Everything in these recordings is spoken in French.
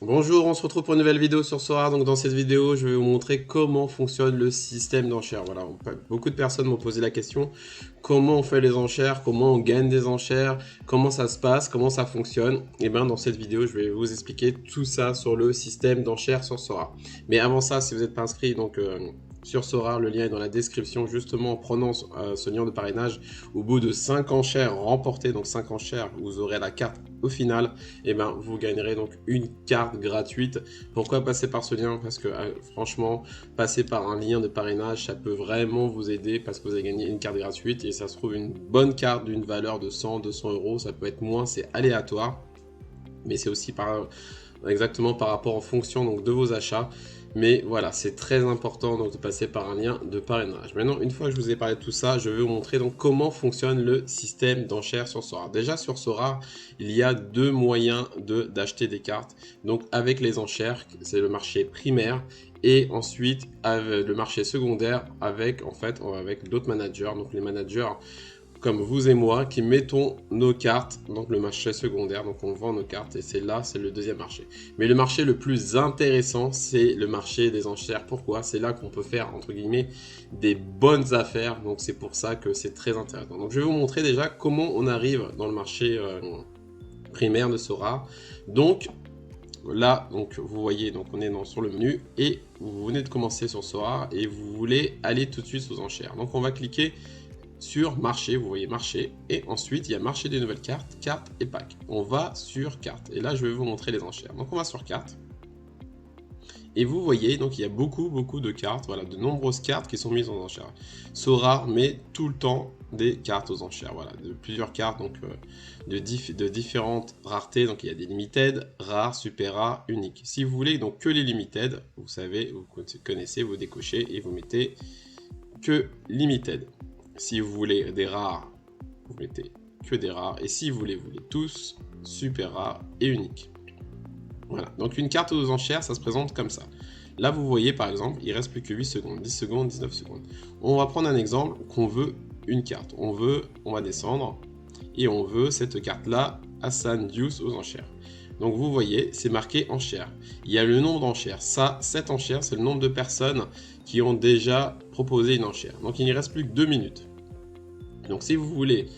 Bonjour, on se retrouve pour une nouvelle vidéo sur Sora. Donc dans cette vidéo, je vais vous montrer comment fonctionne le système d'enchères. Voilà, beaucoup de personnes m'ont posé la question, comment on fait les enchères, comment on gagne des enchères, comment ça se passe, comment ça fonctionne. Et bien dans cette vidéo, je vais vous expliquer tout ça sur le système d'enchères sur Sora. Mais avant ça, si vous n'êtes pas inscrit, sur Sora, le lien est dans la description. Justement, en prenant ce lien de parrainage, au bout de 5 enchères remportées, donc 5 enchères, vous aurez la carte au final, et ben vous gagnerez donc une carte gratuite. Pourquoi passer par ce lien? Parce que franchement, passer par un lien de parrainage, ça peut vraiment vous aider parce que vous avez gagné une carte gratuite et ça se trouve une bonne carte d'une valeur de 100, 200 euros, ça peut être moins, c'est aléatoire, mais c'est aussi exactement par rapport en fonction donc, de vos achats. Mais voilà, c'est très important donc, de passer par un lien de parrainage. Maintenant, une fois que je vous ai parlé de tout ça, je vais vous montrer donc comment fonctionne le système d'enchères sur Sora. Déjà sur Sora, il y a deux moyens d'acheter des cartes. Donc avec les enchères, c'est le marché primaire. Et ensuite, avec le marché secondaire avec d'autres managers. Donc les managers comme vous et moi, qui mettons nos cartes dans le marché secondaire. Donc on vend nos cartes et c'est le deuxième marché. Mais le marché le plus intéressant, c'est le marché des enchères. Pourquoi? C'est là qu'on peut faire, entre guillemets, des bonnes affaires. Donc c'est pour ça que c'est très intéressant. Donc je vais vous montrer déjà comment on arrive dans le marché primaire de Sora. Donc là, vous voyez, donc on est sur le menu et vous venez de commencer sur Sora et vous voulez aller tout de suite aux enchères. Donc on va cliquer sur marché, vous voyez marché, et ensuite il y a marché des nouvelles cartes, cartes et packs. On va sur carte, et là je vais vous montrer les enchères. Donc on va sur carte, et vous voyez, donc il y a beaucoup de cartes, voilà, de nombreuses cartes qui sont mises aux enchères. Sora met tout le temps des cartes aux enchères, voilà, de plusieurs cartes, donc de différentes raretés, donc il y a des limited, rares, super rares, uniques. Si vous voulez donc que les limited, vous savez, vous connaissez, vous décochez et vous mettez que limited. Si vous voulez des rares, vous mettez que des rares. Et si vous voulez tous, super rares et uniques. Voilà, donc une carte aux enchères, ça se présente comme ça. Là, vous voyez par exemple, il reste plus que 8 secondes, 10 secondes, 19 secondes. On va prendre un exemple qu'on veut une carte. On va descendre et on veut cette carte-là, Hassan Deuce aux enchères. Donc vous voyez, c'est marqué enchères. Il y a le nombre d'enchères. Ça, cette enchère, c'est le nombre de personnes qui ont déjà proposé une enchère. Donc il ne reste plus que 2 minutes. Donc si vous voulez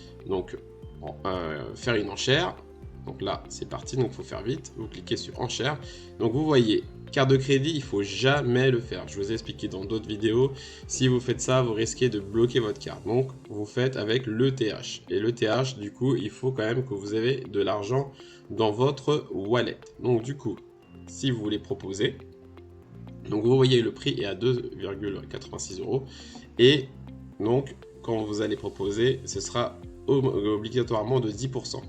faire une enchère, donc là c'est parti, donc il faut faire vite, vous cliquez sur enchère. Donc vous voyez, carte de crédit, il ne faut jamais le faire. Je vous ai expliqué dans d'autres vidéos, si vous faites ça, vous risquez de bloquer votre carte. Donc vous faites avec l'ETH. Et l'ETH, du coup, il faut quand même que vous avez de l'argent dans votre wallet. Donc du coup, si vous voulez proposer, donc vous voyez le prix est à 2,86 €. Et donc quand vous allez proposer, ce sera obligatoirement de 10%.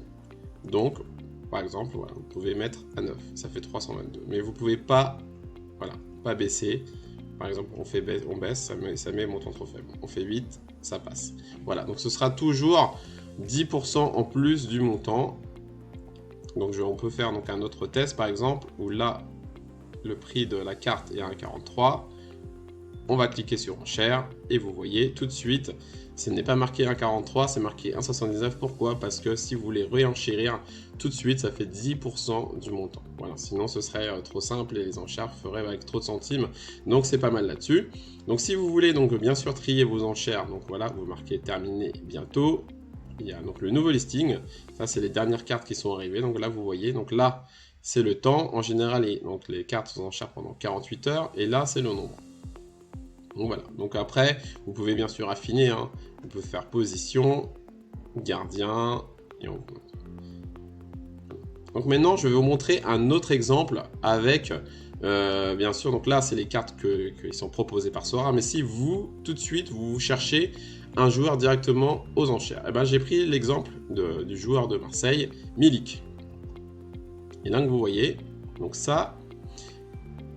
Donc par exemple, voilà, vous pouvez mettre à 9, ça fait 322. Mais vous pouvez pas, voilà, pas baisser. Par exemple, on baisse, ça met montant trop faible. On fait 8, ça passe. Voilà, donc ce sera toujours 10% en plus du montant. Donc on peut faire donc un autre test par exemple, où là, le prix de la carte est à 1,43. On va cliquer sur enchère et vous voyez tout de suite, ce n'est pas marqué 1,43, c'est marqué 1,79. Pourquoi? Parce que si vous voulez réenchérir, tout de suite, ça fait 10% du montant. Voilà, sinon ce serait trop simple et les enchères feraient avec trop de centimes. Donc c'est pas mal là-dessus. Donc si vous voulez donc bien sûr trier vos enchères, donc voilà, vous marquez terminé bientôt. Il y a donc le nouveau listing. Ça, c'est les dernières cartes qui sont arrivées. Donc là, vous voyez, donc là, c'est le temps. En général, donc les cartes sont en enchères pendant 48 heures. Et là, c'est le nombre. Donc voilà. Donc après, vous pouvez bien sûr affiner. Hein. Vous pouvez faire position, gardien. Et on... Donc maintenant, je vais vous montrer un autre exemple avec, bien sûr, donc là, c'est les cartes qui sont proposées par Sora. Mais si vous, tout de suite, vous cherchez un joueur directement aux enchères, eh ben, j'ai pris l'exemple du joueur de Marseille, Milik. Et là, que vous voyez, donc ça,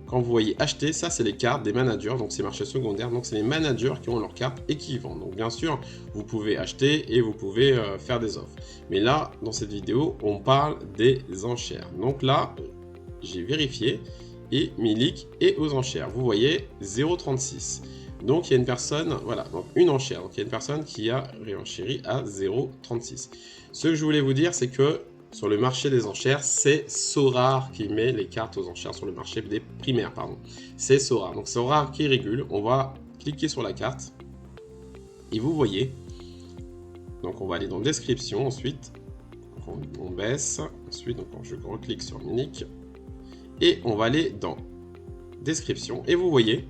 quand vous voyez acheter, ça c'est les cartes des managers, donc c'est marché secondaire, donc c'est les managers qui ont leurs cartes et qui vendent. Donc bien sûr, vous pouvez acheter et vous pouvez faire des offres. Mais là, dans cette vidéo, on parle des enchères. Donc là, j'ai vérifié et Milik est aux enchères. Vous voyez 0,36. Donc il y a une personne, voilà, donc une enchère. Donc il y a une personne qui a réenchéri à 0,36. Ce que je voulais vous dire, c'est que sur le marché des enchères, c'est Sorare qui met les cartes aux enchères sur le marché des primaires, pardon. C'est Sorare. Donc Sorare qui régule. On va cliquer sur la carte et vous voyez. Donc on va aller dans description ensuite. On baisse. Ensuite, donc je reclique sur Minic et on va aller dans description et vous voyez.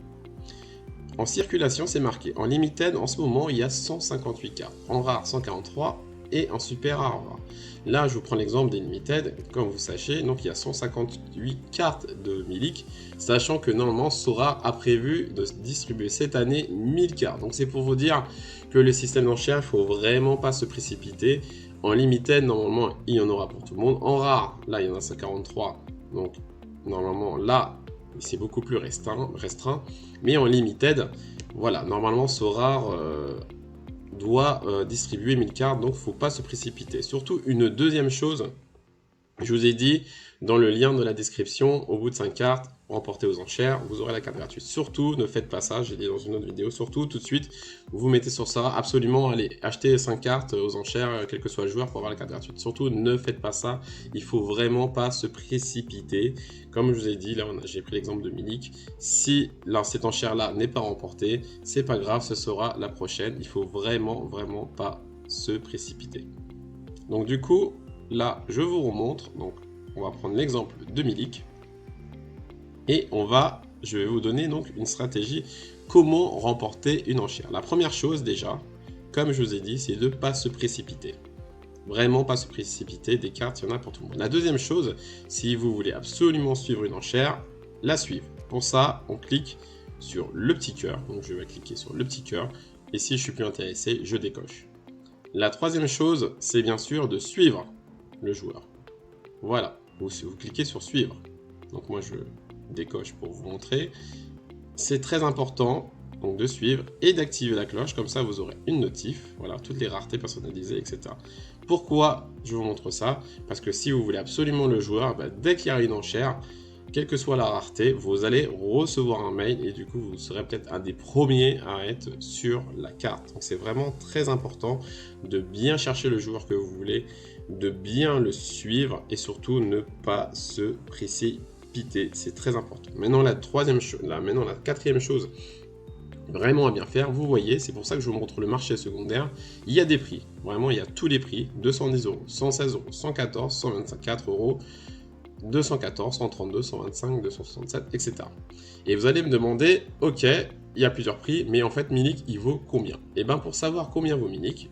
En circulation, c'est marqué. En limited, en ce moment, il y a 158 cartes. En rare, 143 et en super rare. Là, je vous prends l'exemple des limited. Comme vous sachez, donc il y a 158 cartes de Milik, sachant que normalement, Sorare a prévu de distribuer cette année 1000 cartes. Donc c'est pour vous dire que le système d'enchères, il ne faut vraiment pas se précipiter. En limited, normalement, il y en aura pour tout le monde. En rare, là, il y en a 143. Donc normalement, là, c'est beaucoup plus restreint. Mais en limited, voilà, normalement, Sorare doit distribuer 1000 cartes, donc il ne faut pas se précipiter. Surtout, une deuxième chose, je vous ai dit, dans le lien de la description, au bout de 5 cartes, remportées aux enchères, vous aurez la carte gratuite. Surtout, ne faites pas ça, j'ai dit dans une autre vidéo, surtout, tout de suite, vous mettez sur ça, absolument, allez, achetez 5 cartes aux enchères, quel que soit le joueur, pour avoir la carte gratuite. Surtout, ne faites pas ça, il faut vraiment pas se précipiter. Comme je vous ai dit, là, j'ai pris l'exemple de Milik, si cette enchère-là n'est pas remportée, c'est pas grave, ce sera la prochaine, il faut vraiment pas se précipiter. Donc du coup, là, je vous remontre, donc on va prendre l'exemple de Milik. Et je vais vous donner donc une stratégie, comment remporter une enchère. La première chose déjà, comme je vous ai dit, c'est de ne pas se précipiter. Vraiment pas se précipiter, des cartes, il y en a pour tout le monde. La deuxième chose, si vous voulez absolument suivre une enchère, la suivre. Pour ça, on clique sur le petit cœur. Donc je vais cliquer sur le petit cœur. Et si je suis plus intéressé, je décoche. La troisième chose, c'est bien sûr de suivre le joueur. Voilà, vous cliquez sur suivre. Donc moi je décoche pour vous montrer. C'est très important donc de suivre et d'activer la cloche, comme ça vous aurez une notif, voilà, toutes les raretés personnalisées, etc. Pourquoi je vous montre ça? Parce que si vous voulez absolument le joueur, dès qu'il y a une enchère, quelle que soit la rareté, vous allez recevoir un mail et du coup vous serez peut-être un des premiers à être sur la carte. Donc c'est vraiment très important de bien chercher le joueur que vous voulez, de bien le suivre et surtout ne pas se précipiter, c'est très important. Maintenant la quatrième chose vraiment à bien faire, vous voyez, c'est pour ça que je vous montre le marché secondaire, il y a des prix, vraiment il y a tous les prix, 210 €, 116 €, 114, 124 €, 214, 132, 125, 267, etc. Et vous allez me demander, ok, il y a plusieurs prix, mais en fait Milik il vaut combien? Et bien pour savoir combien vaut Milik,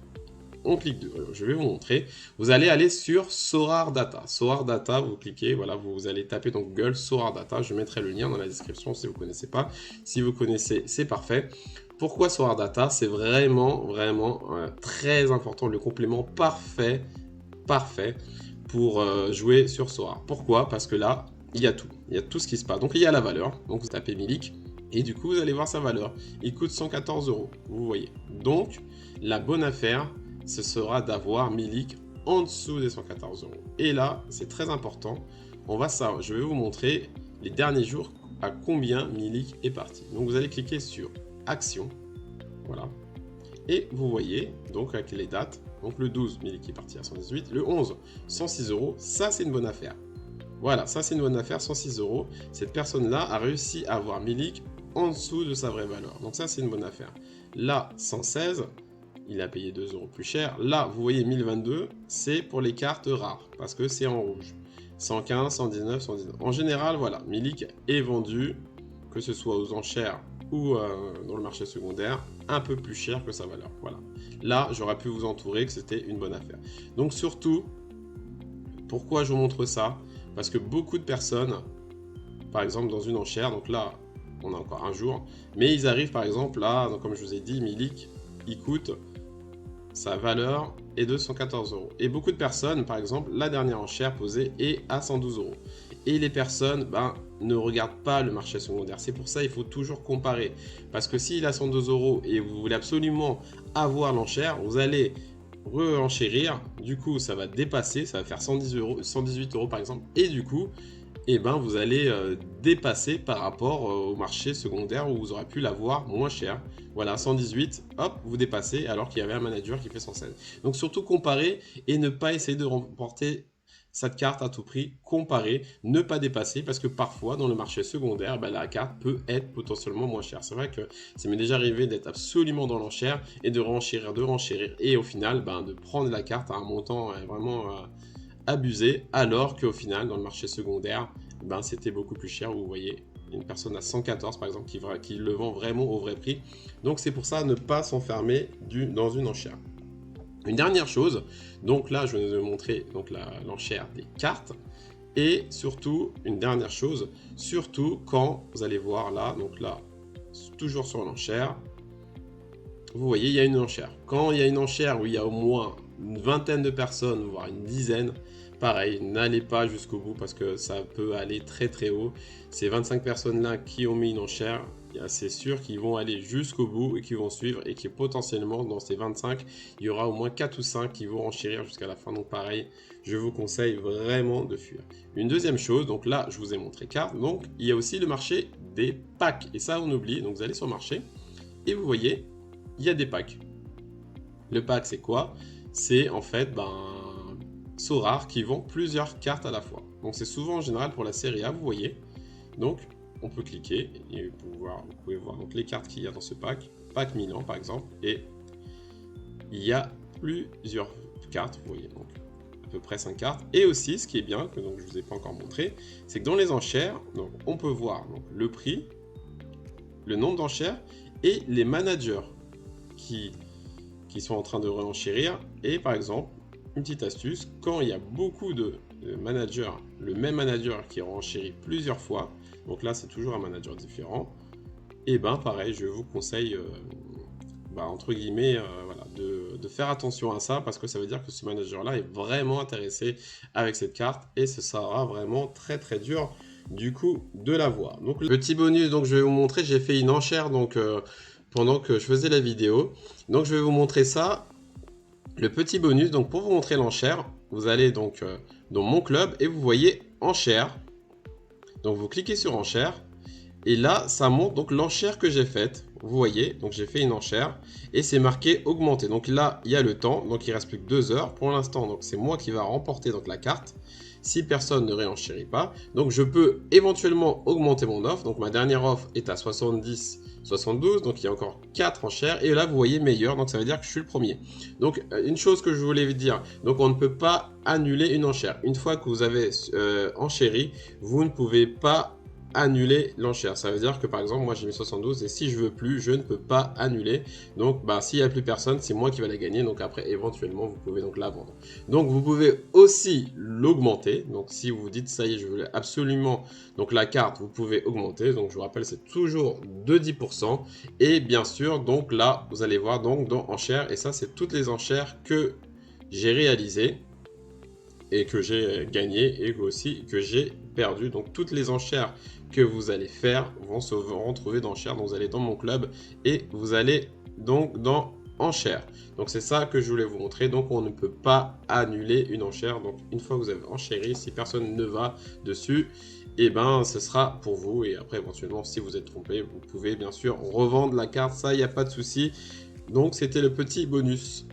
on clique je vais vous montrer. Vous allez aller sur Sorare Data. Sorare Data, vous cliquez, voilà, vous allez taper dans Google Sorare Data. Je mettrai le lien dans la description si vous ne connaissez pas. Si vous connaissez, c'est parfait. Pourquoi Sorare Data? C'est vraiment très important, le complément parfait pour jouer sur Sorare. Pourquoi? Parce que là, il y a tout. Il y a tout ce qui se passe. Donc il y a la valeur. Donc vous tapez Milik. Et du coup, vous allez voir sa valeur. Il coûte 114 €. Vous voyez. Donc, la bonne affaire, ce sera d'avoir Milik en dessous des 114 €. Et là, c'est très important. Je vais vous montrer les derniers jours à combien Milik est parti. Donc, vous allez cliquer sur Action. Voilà. Et vous voyez, donc avec les dates, donc le 12, Milik est parti à 118. Le 11, 106 €. Ça, c'est une bonne affaire. Voilà, ça, c'est une bonne affaire, 106 €. Cette personne-là a réussi à avoir Milik en dessous de sa vraie valeur. Donc ça, c'est une bonne affaire. Là, 116, il a payé 2 € plus cher. Là, vous voyez 1022, c'est pour les cartes rares, parce que c'est en rouge. 115, 119, 119. En général, voilà, Milik est vendu, que ce soit aux enchères ou dans le marché secondaire, un peu plus cher que sa valeur. Voilà. Là, j'aurais pu vous entourer que c'était une bonne affaire. Donc surtout, pourquoi je vous montre ça? Parce que beaucoup de personnes, par exemple dans une enchère, donc là, on a encore un jour, mais ils arrivent par exemple là, donc comme je vous ai dit, Milik, il coûte, sa valeur est de 114 €. Et beaucoup de personnes, par exemple, la dernière enchère posée est à 112 €. Et les personnes ne regardent pas le marché secondaire. C'est pour ça qu'il faut toujours comparer. Parce que s'il a 112 € et vous voulez absolument avoir l'enchère, vous allez re-enchérir. Du coup, ça va dépasser, ça va faire 118 € par exemple. Et du coup, vous allez dépasser par rapport au marché secondaire où vous aurez pu l'avoir moins cher. Voilà, 118, hop, vous dépassez alors qu'il y avait un manager qui fait 116. Donc surtout comparer et ne pas essayer de remporter cette carte à tout prix, comparer, ne pas dépasser, parce que parfois dans le marché secondaire, la carte peut être potentiellement moins chère. C'est vrai que ça m'est déjà arrivé d'être absolument dans l'enchère et de renchérir, et au final de prendre la carte à un montant vraiment abusé, alors qu'au final dans le marché secondaire, c'était beaucoup plus cher. Vous voyez, une personne à 114 par exemple qui le vend vraiment au vrai prix. Donc c'est pour ça ne pas s'enfermer dans une enchère. Une dernière chose, donc là je vais vous montrer l'enchère des cartes. Et surtout, une dernière chose, surtout quand vous allez voir là, donc là, toujours sur l'enchère, vous voyez, il y a une enchère. Quand il y a une enchère où il y a au moins une vingtaine de personnes, voire une dizaine, pareil, n'allez pas jusqu'au bout parce que ça peut aller très très haut. Ces 25 personnes-là qui ont mis une enchère, c'est sûr qu'ils vont aller jusqu'au bout et qui vont suivre, et qui potentiellement dans ces 25, il y aura au moins 4 ou 5 qui vont enchérir jusqu'à la fin. Donc pareil, je vous conseille vraiment de fuir. Une deuxième chose, donc là je vous ai montré carte, donc il y a aussi le marché des packs. Et ça on oublie, donc vous allez sur le marché et vous voyez, il y a des packs. Le pack c'est quoi? C'est en fait Sorare qui vend plusieurs cartes à la fois. Donc c'est souvent en général pour la série A, vous voyez. Donc on peut cliquer et vous pouvez voir donc les cartes qu'il y a dans ce pack. Pack Milan par exemple. Et il y a plusieurs cartes, vous voyez, donc à peu près 5 cartes. Et aussi ce qui est bien, que donc, je ne vous ai pas encore montré, c'est que dans les enchères, donc, on peut voir donc, le prix, le nombre d'enchères et les managers qui sont en train de renchérir. Et par exemple, une petite astuce, quand il y a beaucoup de managers, le même manager qui renchérit plusieurs fois, donc là c'est toujours un manager différent, et pareil, je vous conseille entre guillemets voilà, de faire attention à ça, parce que ça veut dire que ce manager là est vraiment intéressé avec cette carte, et ce sera vraiment très très dur du coup de l'avoir. Donc le petit bonus, donc je vais vous montrer, j'ai fait une enchère donc pendant que je faisais la vidéo, donc je vais vous montrer ça. Le petit bonus, donc pour vous montrer l'enchère, vous allez donc dans mon club et vous voyez enchère. Donc vous cliquez sur enchère et là ça montre donc l'enchère que j'ai faite. Vous voyez, donc j'ai fait une enchère et c'est marqué augmenter. Donc là il y a le temps, donc il reste plus que 2 heures pour l'instant. Donc c'est moi qui va remporter donc la carte si personne ne réenchérit pas. Donc je peux éventuellement augmenter mon offre. Donc ma dernière offre est à 70, 72, donc il y a encore 4 enchères. Et là vous voyez meilleur, donc ça veut dire que je suis le premier. Donc une chose que je voulais vous dire, donc on ne peut pas annuler une enchère. Une fois que vous avez enchéri, vous ne pouvez pas annuler l'enchère. Ça veut dire que par exemple moi j'ai mis 72 et si je veux plus, je ne peux pas annuler. Donc s'il n'y a plus personne, c'est moi qui va la gagner. Donc après éventuellement vous pouvez donc la vendre. Donc vous pouvez aussi l'augmenter. Donc si vous vous dites ça y est, je voulais absolument donc la carte, vous pouvez augmenter. Donc je vous rappelle, c'est toujours de 10%. Et bien sûr donc là vous allez voir donc dans enchères, et ça c'est toutes les enchères que j'ai réalisées et que j'ai gagné et aussi que j'ai perdu. Donc toutes les enchères que vous allez faire vont se retrouver dans enchères. Donc vous allez dans mon club et vous allez donc dans enchères. Donc c'est ça que je voulais vous montrer. Donc on ne peut pas annuler une enchère. Donc une fois que vous avez enchéri, si personne ne va dessus, et ce sera pour vous. Et après éventuellement si vous êtes trompé, vous pouvez bien sûr revendre la carte. Ça, il n'y a pas de souci. Donc c'était le petit bonus.